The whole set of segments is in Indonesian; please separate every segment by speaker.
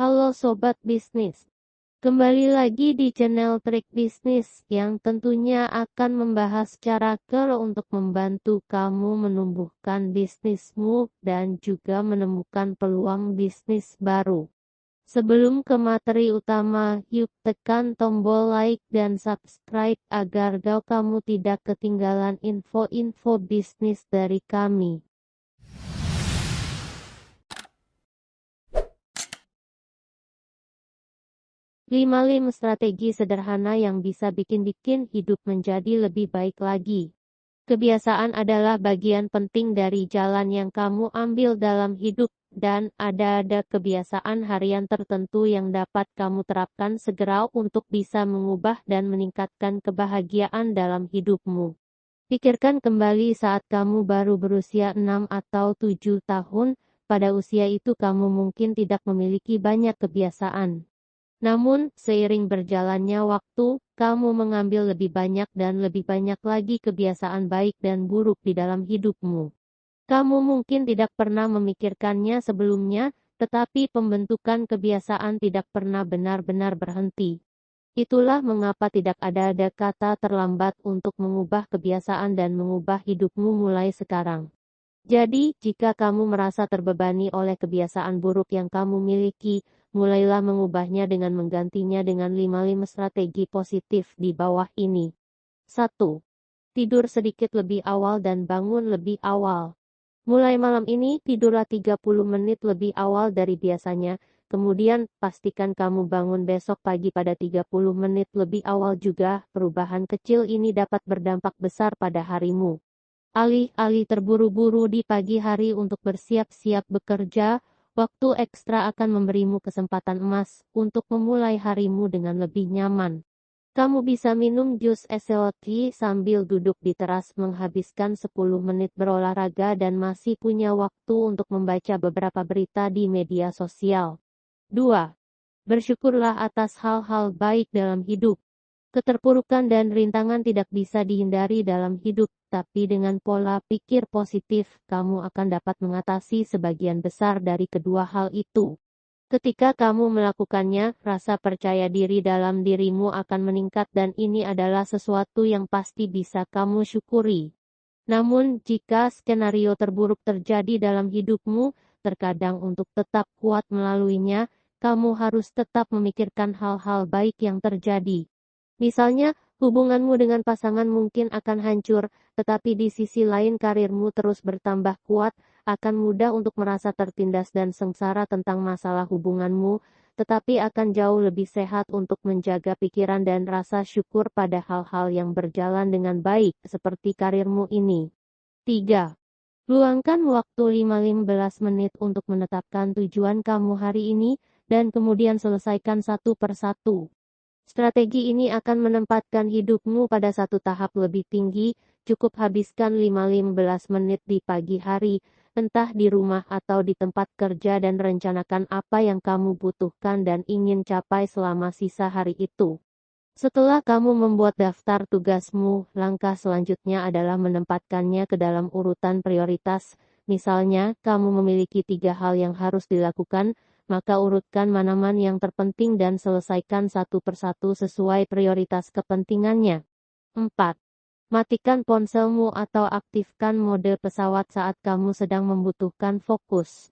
Speaker 1: Halo Sobat Bisnis, kembali lagi di channel Trik Bisnis yang tentunya akan membahas cara untuk membantu kamu menumbuhkan bisnismu dan juga menemukan peluang bisnis baru. Sebelum ke materi utama, yuk tekan tombol like dan subscribe agar kamu tidak ketinggalan info-info bisnis dari kami. 5 strategi sederhana yang bisa bikin hidup menjadi lebih baik lagi. Kebiasaan adalah bagian penting dari jalan yang kamu ambil dalam hidup, dan ada kebiasaan harian tertentu yang dapat kamu terapkan segera untuk bisa mengubah dan meningkatkan kebahagiaan dalam hidupmu. Pikirkan kembali saat kamu baru berusia 6 atau 7 tahun, pada usia itu kamu mungkin tidak memiliki banyak kebiasaan. Namun, seiring berjalannya waktu, kamu mengambil lebih banyak dan lebih banyak lagi kebiasaan baik dan buruk di dalam hidupmu. Kamu mungkin tidak pernah memikirkannya sebelumnya, tetapi pembentukan kebiasaan tidak pernah benar-benar berhenti. Itulah mengapa tidak ada kata terlambat untuk mengubah kebiasaan dan mengubah hidupmu mulai sekarang. Jadi, jika kamu merasa terbebani oleh kebiasaan buruk yang kamu miliki, mulailah mengubahnya dengan menggantinya dengan 5 strategi positif di bawah ini. 1. Tidur sedikit lebih awal dan bangun lebih awal. Mulai malam ini, tidurlah 30 menit lebih awal dari biasanya, kemudian pastikan kamu bangun besok pagi pada 30 menit lebih awal juga. Perubahan kecil ini dapat berdampak besar pada harimu. Alih-alih terburu-buru di pagi hari untuk bersiap-siap bekerja, waktu ekstra akan memberimu kesempatan emas untuk memulai harimu dengan lebih nyaman. Kamu bisa minum jus es tea sambil duduk di teras, menghabiskan 10 menit berolahraga dan masih punya waktu untuk membaca beberapa berita di media sosial. 2. Bersyukurlah atas hal-hal baik dalam hidup. Keterpurukan dan rintangan tidak bisa dihindari dalam hidup, tapi dengan pola pikir positif, kamu akan dapat mengatasi sebagian besar dari kedua hal itu. Ketika kamu melakukannya, rasa percaya diri dalam dirimu akan meningkat dan ini adalah sesuatu yang pasti bisa kamu syukuri. Namun, jika skenario terburuk terjadi dalam hidupmu, terkadang untuk tetap kuat melaluinya, kamu harus tetap memikirkan hal-hal baik yang terjadi. Misalnya, hubunganmu dengan pasangan mungkin akan hancur, tetapi di sisi lain karirmu terus bertambah kuat, akan mudah untuk merasa tertindas dan sengsara tentang masalah hubunganmu, tetapi akan jauh lebih sehat untuk menjaga pikiran dan rasa syukur pada hal-hal yang berjalan dengan baik, seperti karirmu ini. 3. Luangkan waktu 15 menit untuk menetapkan tujuan kamu hari ini, dan kemudian selesaikan satu persatu. Strategi ini akan menempatkan hidupmu pada satu tahap lebih tinggi. Cukup habiskan 15 menit di pagi hari, entah di rumah atau di tempat kerja, dan rencanakan apa yang kamu butuhkan dan ingin capai selama sisa hari itu. Setelah kamu membuat daftar tugasmu, langkah selanjutnya adalah menempatkannya ke dalam urutan prioritas. Misalnya, kamu memiliki 3 hal yang harus dilakukan, maka urutkan mana-mana yang terpenting dan selesaikan satu persatu sesuai prioritas kepentingannya. 4. Matikan ponselmu atau aktifkan mode pesawat saat kamu sedang membutuhkan fokus.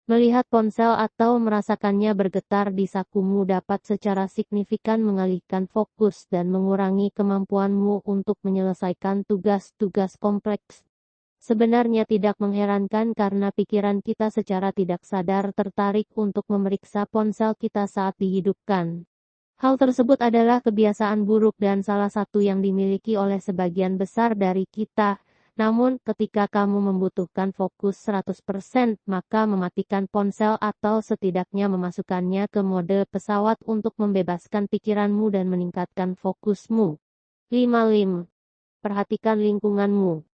Speaker 1: Melihat ponsel atau merasakannya bergetar di sakumu dapat secara signifikan mengalihkan fokus dan mengurangi kemampuanmu untuk menyelesaikan tugas-tugas kompleks. Sebenarnya tidak mengherankan karena pikiran kita secara tidak sadar tertarik untuk memeriksa ponsel kita saat dihidupkan. Hal tersebut adalah kebiasaan buruk dan salah satu yang dimiliki oleh sebagian besar dari kita. Namun, ketika kamu membutuhkan fokus 100%, maka mematikan ponsel atau setidaknya memasukkannya ke mode pesawat untuk membebaskan pikiranmu dan meningkatkan fokusmu. 5. Perhatikan lingkunganmu.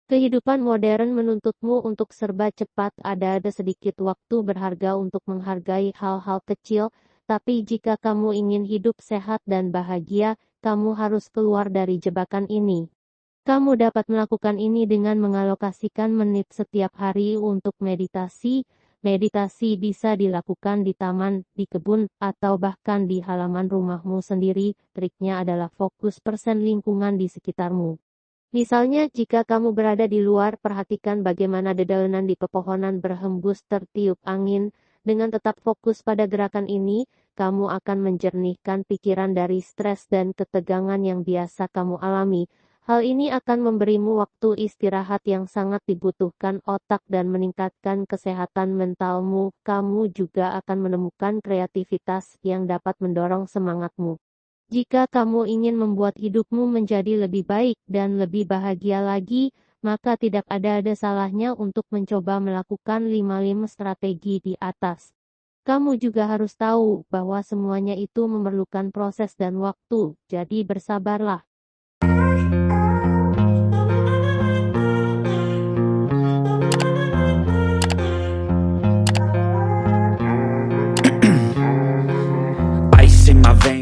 Speaker 1: Kehidupan modern menuntutmu untuk serba cepat. Ada sedikit waktu berharga untuk menghargai hal-hal kecil, tapi jika kamu ingin hidup sehat dan bahagia, kamu harus keluar dari jebakan ini. Kamu dapat melakukan ini dengan mengalokasikan menit setiap hari untuk meditasi, Meditasi bisa dilakukan di taman, di kebun, atau bahkan di halaman rumahmu sendiri. Triknya adalah fokus persen lingkungan di sekitarmu. Misalnya, jika kamu berada di luar, perhatikan bagaimana dedaunan di pepohonan berhembus tertiup angin. Dengan tetap fokus pada gerakan ini, kamu akan menjernihkan pikiran dari stres dan ketegangan yang biasa kamu alami. Hal ini akan memberimu waktu istirahat yang sangat dibutuhkan otak dan meningkatkan kesehatan mentalmu. Kamu juga akan menemukan kreativitas yang dapat mendorong semangatmu. Jika kamu ingin membuat hidupmu menjadi lebih baik dan lebih bahagia lagi, maka tidak ada salahnya untuk mencoba melakukan 5 strategi di atas. Kamu juga harus tahu bahwa semuanya itu memerlukan proses dan waktu, jadi bersabarlah.
Speaker 2: Ice in my veins.